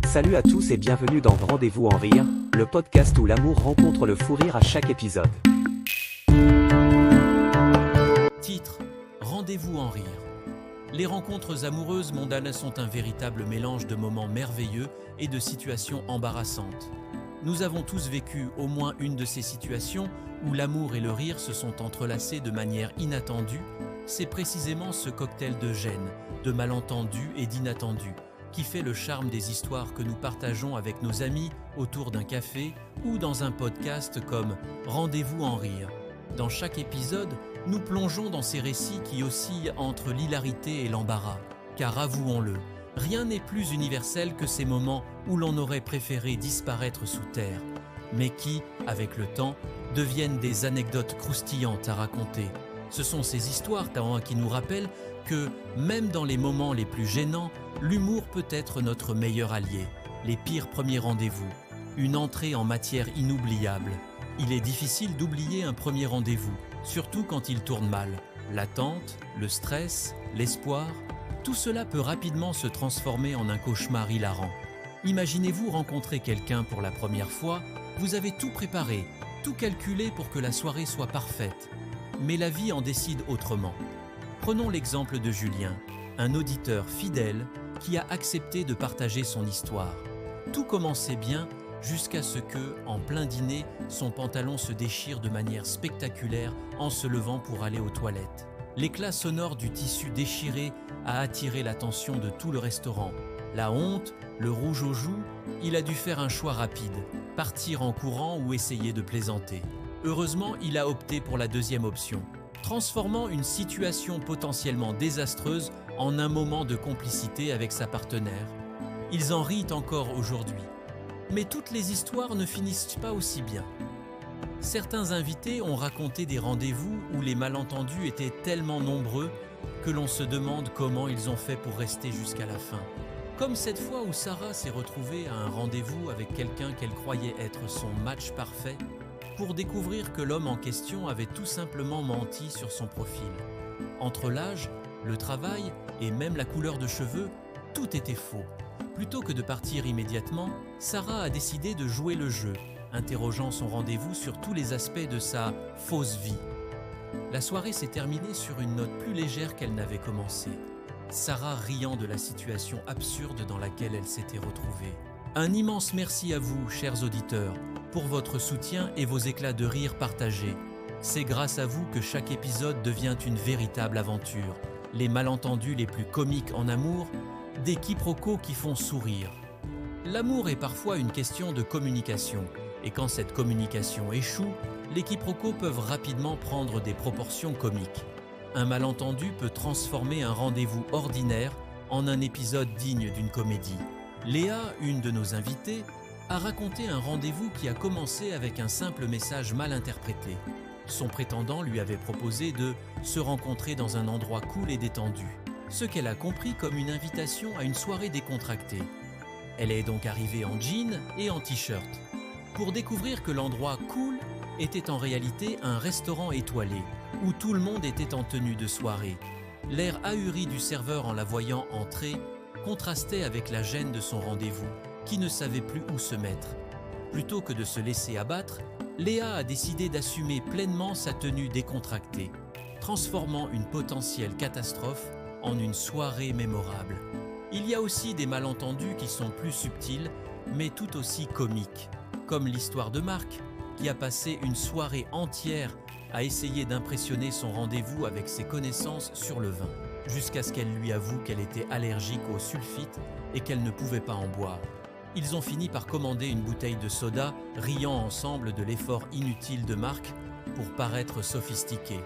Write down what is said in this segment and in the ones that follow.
Salut à tous et bienvenue dans Rendez-vous en rire, le podcast où l'amour rencontre le fou rire à chaque épisode. Titre: Rendez-vous en rire. Les rencontres amoureuses mondaines sont un véritable mélange de moments merveilleux et de situations embarrassantes. Nous avons tous vécu au moins une de ces situations où l'amour et le rire se sont entrelacés de manière inattendue. C'est précisément ce cocktail de gêne, de malentendus et d'inattendus qui fait le charme des histoires que nous partageons avec nos amis autour d'un café ou dans un podcast comme Rendez-vous en rire. Dans chaque épisode, nous plongeons dans ces récits qui oscillent entre l'hilarité et l'embarras. Car avouons-le, rien n'est plus universel que ces moments où l'on aurait préféré disparaître sous terre, mais qui, avec le temps, deviennent des anecdotes croustillantes à raconter. Ce sont ces histoires qui nous rappellent que, même dans les moments les plus gênants, l'humour peut être notre meilleur allié. Les pires premiers rendez-vous, une entrée en matière inoubliable. Il est difficile d'oublier un premier rendez-vous, surtout quand il tourne mal. L'attente, le stress, l'espoir, tout cela peut rapidement se transformer en un cauchemar hilarant. Imaginez-vous rencontrer quelqu'un pour la première fois, vous avez tout préparé, tout calculé pour que la soirée soit parfaite. Mais la vie en décide autrement. Prenons l'exemple de Julien, un auditeur fidèle qui a accepté de partager son histoire. Tout commençait bien jusqu'à ce que, en plein dîner, son pantalon se déchire de manière spectaculaire en se levant pour aller aux toilettes. L'éclat sonore du tissu déchiré a attiré l'attention de tout le restaurant. La honte, le rouge aux joues, il a dû faire un choix rapide, partir en courant ou essayer de plaisanter. Heureusement, il a opté pour la deuxième option, transformant une situation potentiellement désastreuse en un moment de complicité avec sa partenaire. Ils en rient encore aujourd'hui. Mais toutes les histoires ne finissent pas aussi bien. Certains invités ont raconté des rendez-vous où les malentendus étaient tellement nombreux que l'on se demande comment ils ont fait pour rester jusqu'à la fin. Comme cette fois où Sarah s'est retrouvée à un rendez-vous avec quelqu'un qu'elle croyait être son match parfait, pour découvrir que l'homme en question avait tout simplement menti sur son profil. Entre l'âge, le travail et même la couleur de cheveux, tout était faux. Plutôt que de partir immédiatement, Sarah a décidé de jouer le jeu, interrogeant son rendez-vous sur tous les aspects de sa fausse vie. La soirée s'est terminée sur une note plus légère qu'elle n'avait commencé. Sarah riant de la situation absurde dans laquelle elle s'était retrouvée. Un immense merci à vous, chers auditeurs, pour votre soutien et vos éclats de rire partagés. C'est grâce à vous que chaque épisode devient une véritable aventure. Les malentendus les plus comiques en amour, des quiproquos qui font sourire. L'amour est parfois une question de communication, et quand cette communication échoue, les quiproquos peuvent rapidement prendre des proportions comiques. Un malentendu peut transformer un rendez-vous ordinaire en un épisode digne d'une comédie. Léa, une de nos invitées, a raconté un rendez-vous qui a commencé avec un simple message mal interprété. Son prétendant lui avait proposé de se rencontrer dans un endroit cool et détendu, ce qu'elle a compris comme une invitation à une soirée décontractée. Elle est donc arrivée en jean et en t-shirt, pour découvrir que l'endroit cool était en réalité un restaurant étoilé, où tout le monde était en tenue de soirée. L'air ahuri du serveur en la voyant entrer contrastait avec la gêne de son rendez-vous, qui ne savait plus où se mettre. Plutôt que de se laisser abattre, Léa a décidé d'assumer pleinement sa tenue décontractée, transformant une potentielle catastrophe en une soirée mémorable. Il y a aussi des malentendus qui sont plus subtils, mais tout aussi comiques, comme l'histoire de Marc, qui a passé une soirée entière à essayer d'impressionner son rendez-vous avec ses connaissances sur le vin, jusqu'à ce qu'elle lui avoue qu'elle était allergique au sulfite et qu'elle ne pouvait pas en boire. Ils ont fini par commander une bouteille de soda, riant ensemble de l'effort inutile de Marc pour paraître sophistiqué.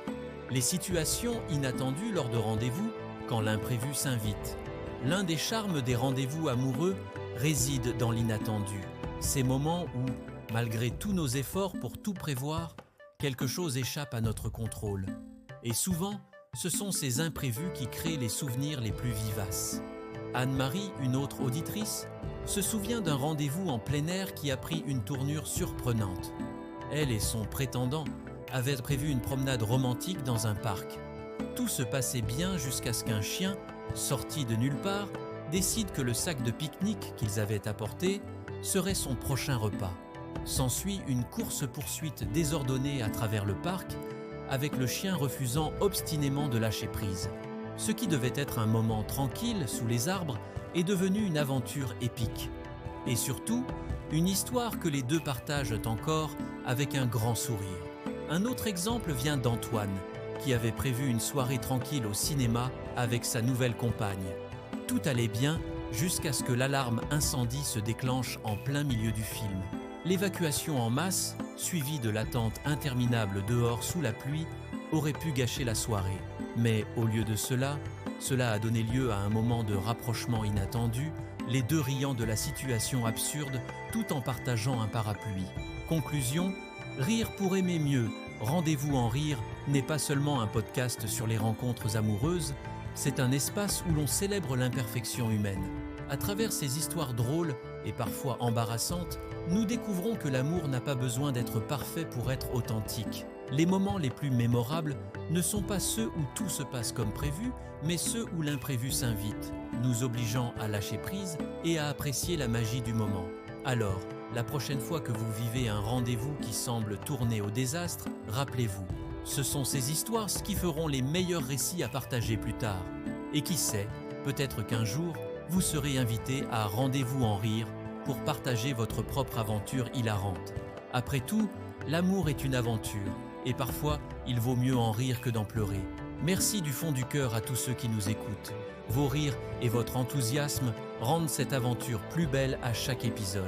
Les situations inattendues lors de rendez-vous, quand l'imprévu s'invite. L'un des charmes des rendez-vous amoureux réside dans l'inattendu. Ces moments où, malgré tous nos efforts pour tout prévoir, quelque chose échappe à notre contrôle. Et souvent, ce sont ces imprévus qui créent les souvenirs les plus vivaces. Anne-Marie, une autre auditrice, se souvient d'un rendez-vous en plein air qui a pris une tournure surprenante. Elle et son prétendant avaient prévu une promenade romantique dans un parc. Tout se passait bien jusqu'à ce qu'un chien, sorti de nulle part, décident que le sac de pique-nique qu'ils avaient apporté serait son prochain repas. S'ensuit une course-poursuite désordonnée à travers le parc, avec le chien refusant obstinément de lâcher prise. Ce qui devait être un moment tranquille sous les arbres est devenu une aventure épique. Et surtout, une histoire que les deux partagent encore avec un grand sourire. Un autre exemple vient d'Antoine, qui avait prévu une soirée tranquille au cinéma avec sa nouvelle compagne. Tout allait bien jusqu'à ce que l'alarme incendie se déclenche en plein milieu du film. L'évacuation en masse, suivie de l'attente interminable dehors sous la pluie, aurait pu gâcher la soirée. Mais au lieu de cela a donné lieu à un moment de rapprochement inattendu, les deux riant de la situation absurde tout en partageant un parapluie. Conclusion, Rire pour aimer mieux, Rendez-vous en rire n'est pas seulement un podcast sur les rencontres amoureuses, c'est un espace où l'on célèbre l'imperfection humaine. À travers ces histoires drôles et parfois embarrassantes, nous découvrons que l'amour n'a pas besoin d'être parfait pour être authentique. Les moments les plus mémorables ne sont pas ceux où tout se passe comme prévu, mais ceux où l'imprévu s'invite, nous obligeant à lâcher prise et à apprécier la magie du moment. Alors, la prochaine fois que vous vivez un rendez-vous qui semble tourner au désastre, rappelez-vous, ce sont ces histoires qui feront les meilleurs récits à partager plus tard. Et qui sait, peut-être qu'un jour, vous serez invité à Rendez-vous en rire pour partager votre propre aventure hilarante. Après tout, l'amour est une aventure, et parfois, il vaut mieux en rire que d'en pleurer. Merci du fond du cœur à tous ceux qui nous écoutent. Vos rires et votre enthousiasme rendent cette aventure plus belle à chaque épisode.